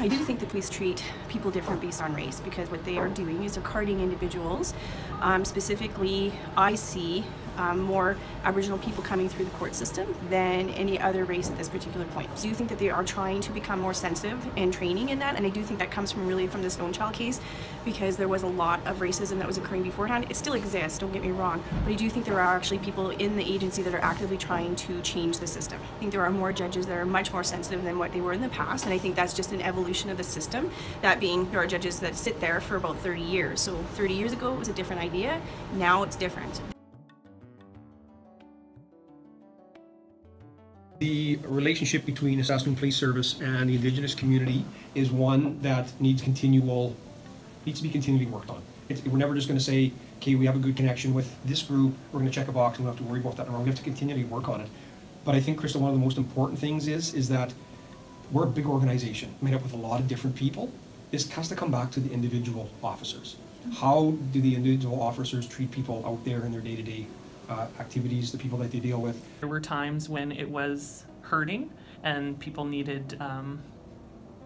I do think the police treat people different based on race, because what they are doing is they're carding individuals. Specifically, I see more Aboriginal people coming through the court system than any other race at this particular point. So I do think that they are trying to become more sensitive and training in that, and I do think that comes from the Stonechild case, because there was a lot of racism that was occurring beforehand. It still exists, don't get me wrong, but I do think there are actually people in the agency that are actively trying to change the system. I think there are more judges that are much more sensitive than what they were in the past, and I think that's just an evolution of the system. That being, there are judges that sit there for about 30 years. So 30 years ago it was a different idea, now it's different. The relationship between the Saskatoon Police Service and the Indigenous community is one that needs to be continually worked on. We're never just going to say, okay, we have a good connection with this group, we're going to check a box and we don't have to worry about that. We have to continually work on it. But I think, Krista, one of the most important things is that we're a big organization made up with a lot of different people. This has to come back to the individual officers. How do the individual officers treat people out there in their day-to-day activities, the people that they deal with? There were times when it was hurting and people needed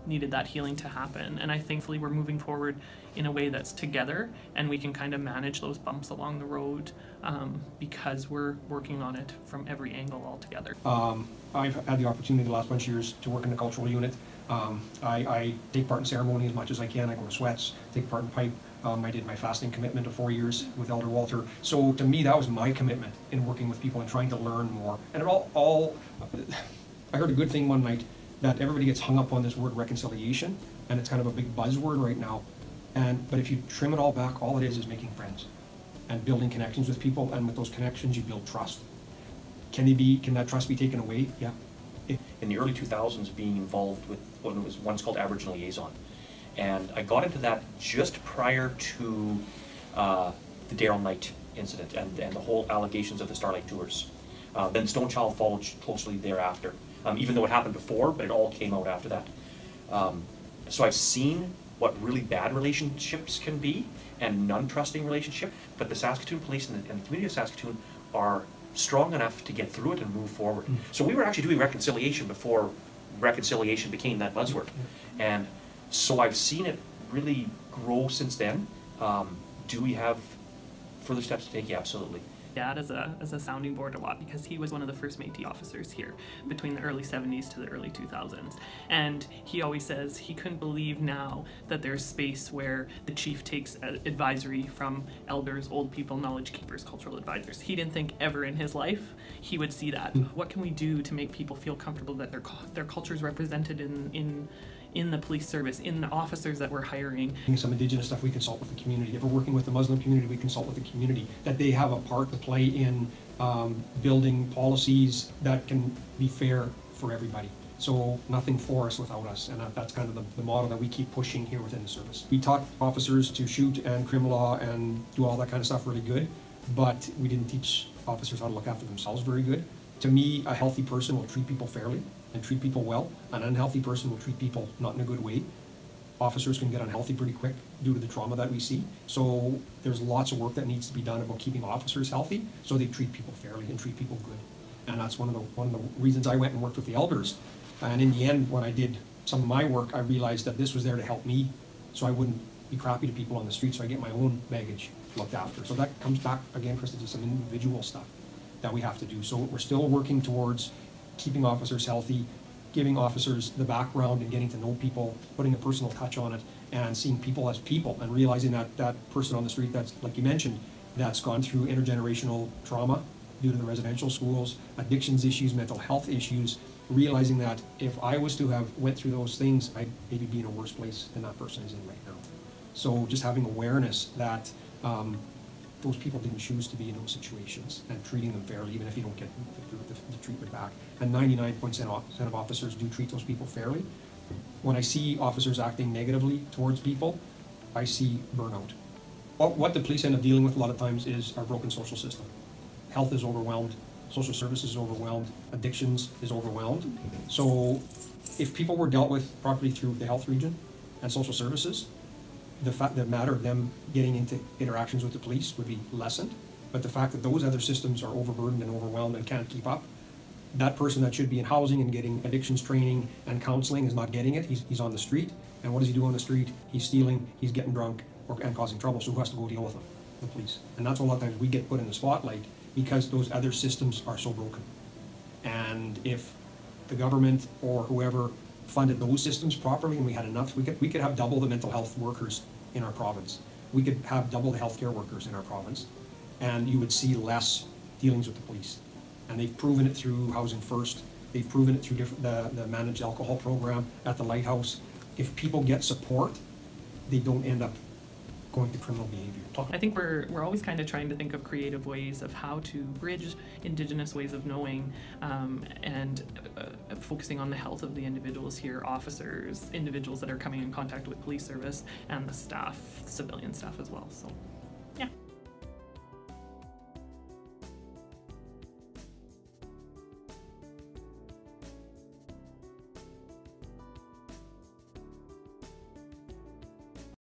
that healing to happen, and I thankfully we're moving forward in a way that's together and we can kind of manage those bumps along the road because we're working on it from every angle all together. I've had the opportunity the last bunch of years to work in the cultural unit. I take part in ceremony as much as I can. I go to sweats, take part in pipe. I did my fasting commitment of 4 years with Elder Walter. So to me, that was my commitment in working with people and trying to learn more. And I heard a good thing one night, that everybody gets hung up on this word reconciliation, and it's kind of a big buzzword right now. But if you trim it all back, all it is making friends and building connections with people, and with those connections you build trust. Can that trust be taken away? Yeah. In the early 2000s, being involved with what was once called Aboriginal Liaison. And I got into that just prior to the Daryl Knight incident and the whole allegations of the Starlight Tours. Then Stonechild followed closely thereafter, even though it happened before, but it all came out after that. So I've seen what really bad relationships can be and non-trusting relationship, but the Saskatoon Police and the community of Saskatoon are strong enough to get through it and move forward. So we were actually doing reconciliation before reconciliation became that buzzword. And so I've seen it really grow since then. Do we have further steps to take? Yeah, absolutely. Dad as a sounding board a lot, because he was one of the first Métis officers here between the early 70s to the early 2000s, and he always says he couldn't believe now that there's space where the chief takes advisory from elders, old people, knowledge keepers, cultural advisors. He didn't think ever in his life he would see that. What can we do to make people feel comfortable that their culture is represented in the police service, in the officers that we're hiring? Some Indigenous stuff, we consult with the community. If we're working with the Muslim community, we consult with the community, that they have a part to play in building policies that can be fair for everybody. So nothing for us without us, and that's kind of the model that we keep pushing here within the service. We taught officers to shoot and criminal law and do all that kind of stuff really good, but we didn't teach officers how to look after themselves very good. To me, a healthy person will treat people fairly and treat people well. An unhealthy person will treat people not in a good way. Officers can get unhealthy pretty quick due to the trauma that we see. So there's lots of work that needs to be done about keeping officers healthy so they treat people fairly and treat people good. And that's one of the reasons I went and worked with the elders. And in the end, when I did some of my work, I realized that this was there to help me so I wouldn't be crappy to people on the street, so I get my own baggage looked after. So that comes back again, Krista, to some individual stuff that we have to do. So we're still working towards keeping officers healthy, giving officers the background and getting to know people, putting a personal touch on it, and seeing people as people, and realizing that that person on the street that's, like you mentioned, that's gone through intergenerational trauma due to the residential schools, addictions issues, mental health issues, realizing that if I was to have went through those things, I'd maybe be in a worse place than that person is in right now. So just having awareness that those people didn't choose to be in those situations, and treating them fairly, even if you don't get the treatment back. And 99% of officers do treat those people fairly. When I see officers acting negatively towards people, I see burnout. What the police end up dealing with a lot of times is our broken social system. Health is overwhelmed, social services is overwhelmed, addictions is overwhelmed. So if people were dealt with properly through the health region and social services, the matter of them getting into interactions with the police would be lessened. But the fact that those other systems are overburdened and overwhelmed and can't keep up, that person that should be in housing and getting addictions training and counseling is not getting it. He's on the street. And what does he do on the street? He's stealing, he's getting drunk, and causing trouble. So who has to go deal with him? The police. And that's a lot of times we get put in the spotlight because those other systems are so broken. And if the government or whoever funded those systems properly and we had enough, we could have double the mental health workers in our province. We could have double the healthcare workers in our province, and you would see less dealings with the police. And they've proven it through Housing First. They've proven it through the managed alcohol program at the Lighthouse. If people get support, they don't end up going to criminal behavior. I think we're always kind of trying to think of creative ways of how to bridge Indigenous ways of knowing and focusing on the health of the individuals here, officers, individuals that are coming in contact with police service, and the staff, civilian staff as well. So.